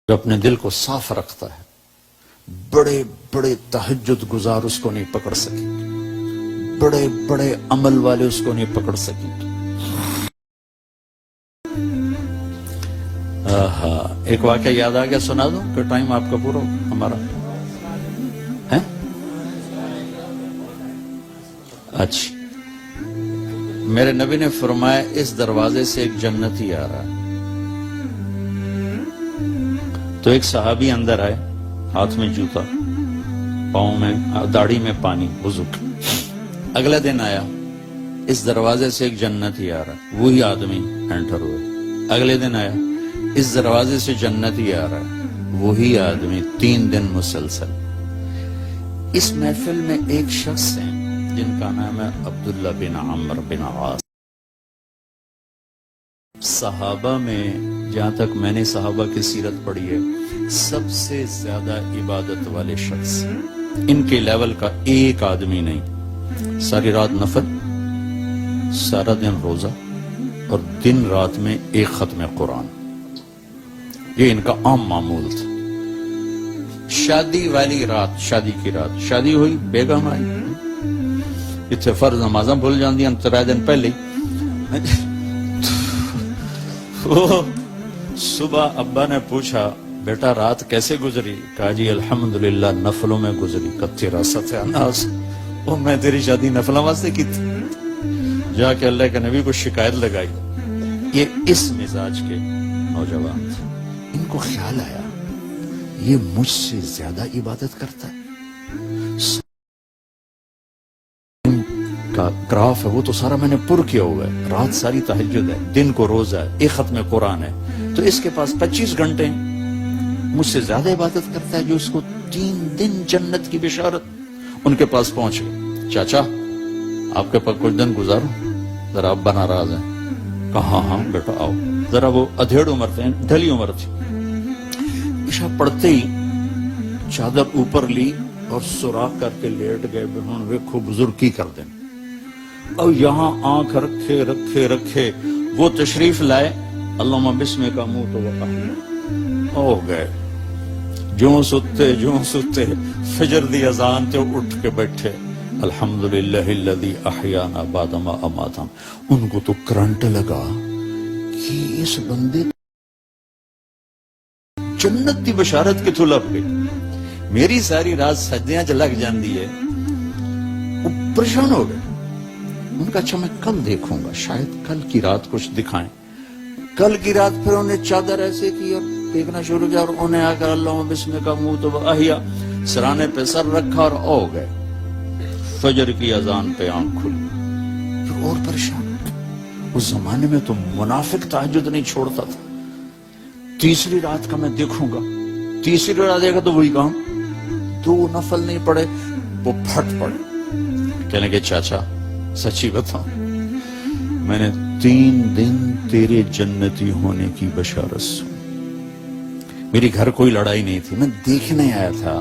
جو اپنے دل کو صاف رکھتا ہے، بڑے بڑے تہجد گزار اس کو نہیں پکڑ سکیں گے، بڑے بڑے عمل والے اس کو نہیں پکڑ سکیں گے۔ ایک واقعہ یاد آ گیا، سنا دوں کہ ٹائم آپ کا پورا ہمارا ہے؟ اچھا، میرے نبی نے فرمایا اس دروازے سے ایک جنتی آ رہا ہے۔ تو ایک صحابی اندر آئے، ہاتھ میں جوتا، پاؤں میں داڑھی میں پانی، وضو۔ اگلے دن آیا، اس دروازے سے ایک جنتی آ رہا ہے، وہی آدمی انٹر ہوئے۔ اگلے دن آیا، اس دروازے سے جنتی آ رہا ہے، وہی آدمی 3 دن مسلسل۔ اس محفل میں ایک شخص ہیں جن کا نام ہے عبداللہ بن عمرو بن عاص۔ صحابہ میں جہاں تک میں نے صحابہ کی سیرت پڑھی ہے، سب سے زیادہ عبادت والے شخص، ان کے لیول کا ایک آدمی نہیں۔ ساری رات نفل، سارا دن روزہ، اور دن رات میں ایک ختم قرآن، یہ ان کا عام معمول تھا۔ شادی والی رات، شادی کی رات، شادی ہوئی، بیگم آئی، اتنے فرض نمازاں بھول جاندی ہیں 3 دن پہلے۔ صبح ابا نے پوچھا بیٹا رات کیسے گزری؟ کہا جی الحمدللہ نفلوں میں گزری۔ تیرا ستیاناس، وہ میں تیری شادی نفلوں واسطے کی تھی؟ جا کے اللہ کے نبی کو شکایت لگائی۔ یہ اس مزاج کے نوجوان تھے، ان کو خیال آیا یہ مجھ سے زیادہ عبادت کرتا ہے۔ کا گراف ہے وہ تو سارا میں نے پر کیا ہوا ہے، رات ساری تہجد ہے، دن کو روزہ ہے، ایک ختم قرآن ہے، تو اس کے پاس 25 گھنٹے ہیں، مجھ سے زیادہ عبادت کرتا ہے، جو اس کو 3 دن جنت کی بشارت۔ ان کے پاس پہنچ گئے، چاچا آپ کے پاس کچھ دن گزاروں، ذرا ابا ناراض ہیں۔ کہا ہاں بیٹا آؤ۔ ذرا وہ ادھیڑ عمر تھے، ڈھلی عمر تھی۔ عشاء پڑھتے ہی چادر اوپر لی اور سوراخ کر کے لیٹ گئے، ہوں ویکھو بزرگ کی کر دیں۔ اور یہاں آنکھ رکھے رکھے رکھے وہ تشریف لائے، اللہم بسم کا منہ تو وقع ہو گئے۔ جوں ستے فجر دی اذان تے اٹھ کے بیٹھے، الحمدللہ الذی احیانا بعد ما اماتنا۔ ان کو تو کرنٹ لگا کہ اس بندے جنت دی بشارت کتوں لب گئی۔ میری ساری رات سجدیاں چ لگ جاندی ہے، وہ پریشان ہو گئے۔ ان کا اچھا میں کل دیکھوں گا، شاید کل کی رات کچھ دکھائیں۔ کل کی رات پھر انہیں چادر ایسے کی اور دیکھنا شروع کیا، اور انہیں آ کر اللہ بسم کا منہ تو احیا، سرانے پہ سر رکھا اور او گئے۔ فجر کی اذان پہ آنکھ کھلی، پھر اور پریشان۔ اس زمانے میں تو منافق تہجد نہیں چھوڑتا تھا۔ تیسری رات کا میں دیکھوں گا، تیسری رات دیکھا تو وہی کام، 2 نفل نہیں پڑے، وہ پھٹ پڑے۔ کہنے لگے چاچا سچی بتاؤ، میں نے 3 دن تیرے جنتی ہونے کی بشارت سنی۔ میری گھر کوئی لڑائی نہیں تھی، میں دیکھنے آیا تھا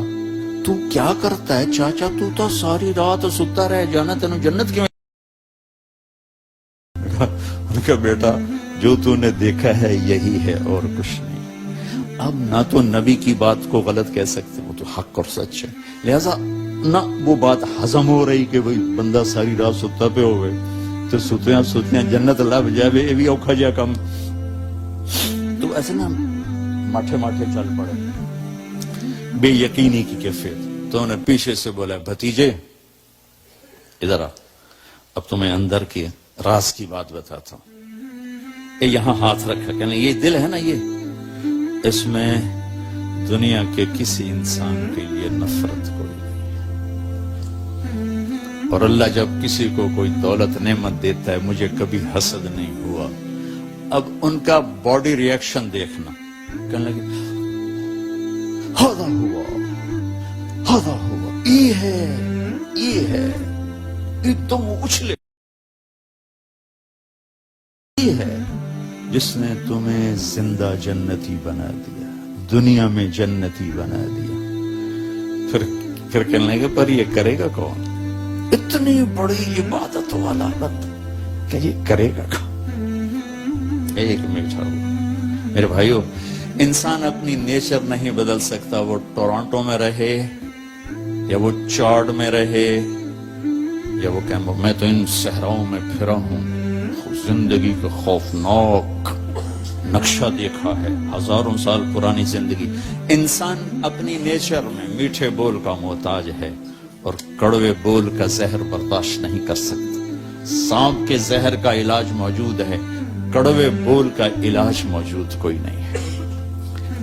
تو کیا کرتا ہے چاچا، تو تو ساری رات ستا رہ جانا، تینوں جنت کیوں؟ ان کا بیٹا جو تو نے دیکھا ہے یہی ہے اور کچھ نہیں۔ اب نہ تو نبی کی بات کو غلط کہہ سکتے، وہ تو حق اور سچ ہے، لہذا نہ وہ بات ہضم ہو رہی کہ بھئی بندہ ساری رات ستا پہ ہو گئے تو ستیاں جنت لب جائے، یہ بھی اوکھا جا کم۔ تو ایسے نا ماٹھے چل پڑے، بے یقینی کی کیفیت۔ تو انہیں پیچھے سے بولا بھتیجے ادھر آ، اب تمہیں اندر کی راز کی بات بتاتا ہوں۔ یہاں ہاتھ رکھا، کہنے یہ دل ہے نا، یہ اس میں دنیا کے کسی انسان کے لیے نفرت کوئی نہیں، اور اللہ جب کسی کو کوئی دولت نعمت دیتا ہے، مجھے کبھی حسد نہیں ہوا۔ اب ان کا باڈی ری ایکشن دیکھنا، کہنے لگے ہاذا ہوا، یہ ہے، ایک دم اچھلے، یہ ہے جس نے تمہیں زندہ جنتی بنا دیا، دنیا میں جنتی بنا دیا۔ پھر کہنے لگے پر یہ کرے گا کون؟ اتنی بڑی عبادت والا بندہ کہ یہ کرے گا کون؟ ایک میٹھا ہوا۔ میرے بھائیو، انسان اپنی نیچر نہیں بدل سکتا، وہ ٹورانٹو میں رہے یا وہ چارڈ میں رہے یا وہ کیمبو. میں تو ان صحراؤں میں پھرا ہوں، زندگی کا خوفناک نقشہ دیکھا ہے، ہزاروں سال پرانی زندگی. انسان اپنی نیچر میں میٹھے بول کا محتاج ہے اور کڑوے بول کا زہر برداشت نہیں کر سکتا. سانپ کے زہر کا علاج موجود ہے، کڑوے بول کا علاج موجود کوئی نہیں ہے.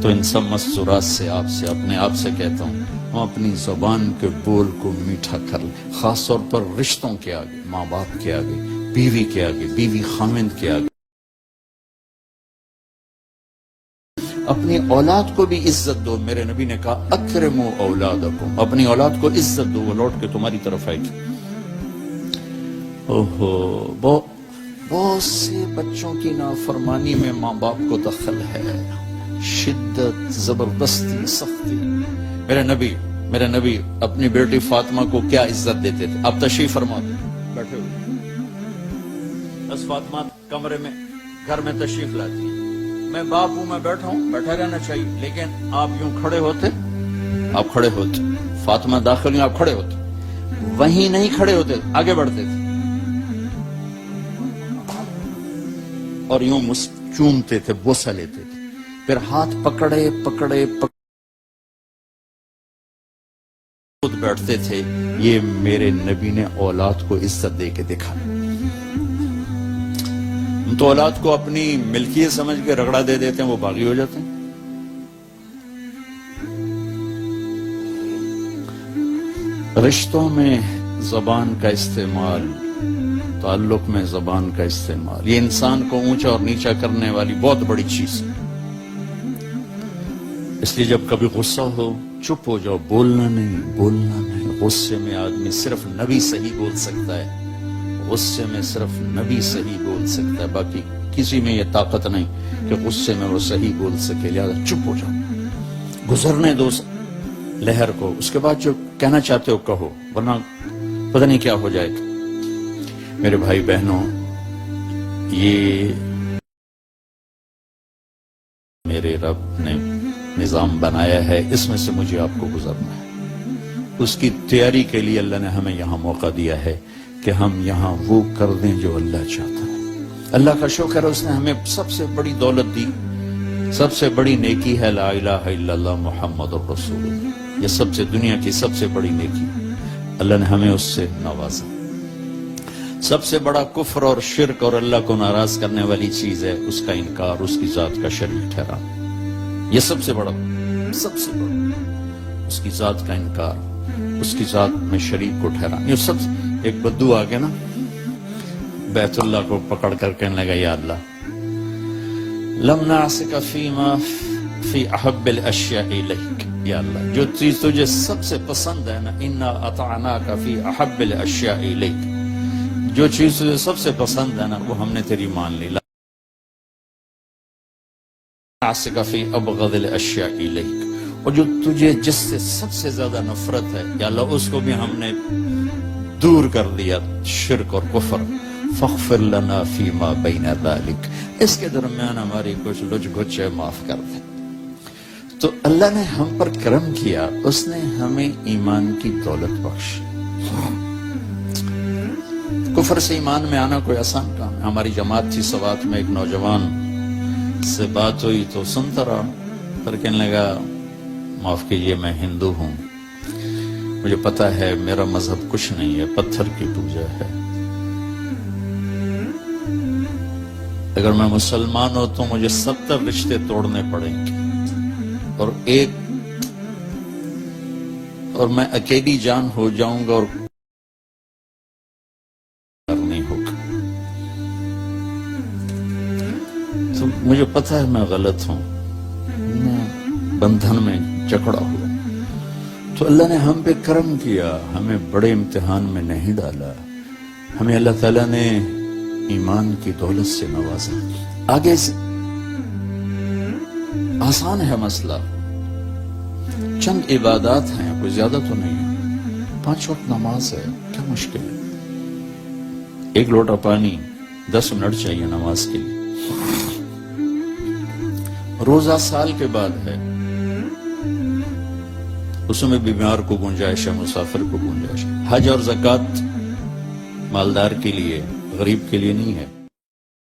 تو ان سب مستورات سے اپنے آپ سے کہتا ہوں، ہم اپنی زبان کے بول کو میٹھا کر لیں، خاص طور پر رشتوں کے آگے، ماں باپ کے آگے، بیوی کے آگے، بیوی خامند کے آگے. اپنی اولاد کو بھی عزت دو. میرے نبی نے کہا اکرموا اولادکم، اپنی اولاد کو عزت دو، وہ لوٹ کے تمہاری طرف آئے گی. بہت سے بچوں کی نافرمانی میں ماں باپ کو دخل ہے، شدت، زبردستی، سختی. میرے نبی اپنی بیٹی فاطمہ کو کیا عزت دیتے تھے؟ آپ تشریف فرما دیں، بیٹھے ہوئے. بس فاطمہ کمرے میں گھر میں تشریف لاتی، میں باپ ہوں، میں بیٹھا ہوں، بیٹھا رہنا چاہیے، لیکن آپ یوں کھڑے ہوتے، آپ کھڑے ہوتے. فاطمہ داخل ہوئی، آپ کھڑے ہوتے، وہیں نہیں کھڑے ہوتے، آگے بڑھتے تھے اور یوں چومتے تھے، بوسہ لیتے تھے، پھر ہاتھ پکڑے خود بیٹھتے تھے. یہ میرے نبی نے اولاد کو عزت دے کے دکھا. ہم تو اولاد کو اپنی ملکیت سمجھ کے رگڑا دے دیتے ہیں، وہ باغی ہو جاتے ہیں. رشتوں میں زبان کا استعمال، تعلق میں زبان کا استعمال، یہ انسان کو اونچا اور نیچا کرنے والی بہت بڑی چیز ہے. اس لیے جب کبھی غصہ ہو چپ ہو جاؤ، بولنا نہیں. غصے میں آدمی صرف نبی صحیح بول سکتا ہے، غصے میں صرف نبی صحیح بول سکتا ہے، باقی کسی میں یہ طاقت نہیں کہ غصے میں وہ صحیح بول سکے. لہذا چپ ہو جاؤ، گزرنے دو لہر کو، اس کے بعد جو کہنا چاہتے ہو کہو، ورنہ پتہ نہیں کیا ہو جائے گا. میرے بھائی بہنوں، یہ میرے رب نے نظام بنایا ہے، اس میں سے مجھے آپ کو گزرنا ہے. اس کی تیاری کے لیے اللہ نے ہمیں یہاں موقع دیا ہے کہ ہم یہاں وہ کر دیں جو اللہ چاہتا ہے. اللہ کا شکر ہے، اس نے ہمیں سب سے بڑی دولت دی، سب سے بڑی نیکی ہے لا الہ الا اللہ محمد الرسول اللہ. یہ سب سے دنیا کی سب سے بڑی نیکی، اللہ نے ہمیں اس سے نوازا. سب سے بڑا کفر اور شرک اور اللہ کو ناراض کرنے والی چیز ہے اس کا انکار، اس کی ذات کا شریک ٹھہرانا. یہ سب سے بڑا اس کی ذات کا انکار، اس کی ذات میں شریک کو ٹھہرانا. یہ سب ایک بدو آگے نا بیت اللہ کو پکڑ کر کہنے لگا یا اللہ لم نعصک فیما فی احب الاشیاء الیک، یا اللہ جو چیز تجھے سب سے پسند ہے نا، انا اطعناک فی احب الاشیاء الیک، جو چیز تجھے سب سے پسند ہے نا وہ ہم نے تیری مان لی. نعصک فی ابغض الاشیاء الیک، اور جو تجھے جس سے سب سے زیادہ نفرت ہے یا اللہ اس کو بھی ہم نے دور کر دیا، شرک اور کفر. فاغفر لنا فیما بین ذلک، اس کے درمیان ہماری کچھ لچ گچ ہے، معاف کر دے. تو اللہ نے ہم پر کرم کیا، اس نے ہمیں ایمان کی دولت بخشی. کفر سے ایمان میں آنا کوئی آسان کام ہے. ہماری جماعت تھی سوات میں، ایک نوجوان سے بات ہوئی تو سنتا رہا، پر کہنے لگا معاف کیجئے میں ہندو ہوں، مجھے پتا ہے میرا مذہب کچھ نہیں ہے، پتھر کی پوجا ہے. اگر میں مسلمان ہوں تو مجھے 70 رشتے توڑنے پڑیں گے اور میں اکیلی جان ہو جاؤں گا اور نہیں ہوگا. تو مجھے پتا ہے میں غلط ہوں، میں بندھن میں جکڑا ہوا. تو اللہ نے ہم پہ کرم کیا، ہمیں بڑے امتحان میں نہیں ڈالا، ہمیں اللہ تعالیٰ نے ایمان کی دولت سے نوازا. آگے سے آسان ہے مسئلہ، چند عبادات ہیں، کوئی زیادہ تو نہیں ہے. 5 وقت نماز ہے، کیا مشکل ہے؟ 1 لوٹا پانی 10 منٹ چاہیے نماز کے لیے. روزہ سال کے بعد ہے، اس میں بیمار کو گنجائش ہے، مسافر کو گنجائش ہے۔ حج اور زکوٰۃ مالدار کے لیے، غریب کے لیے نہیں ہے۔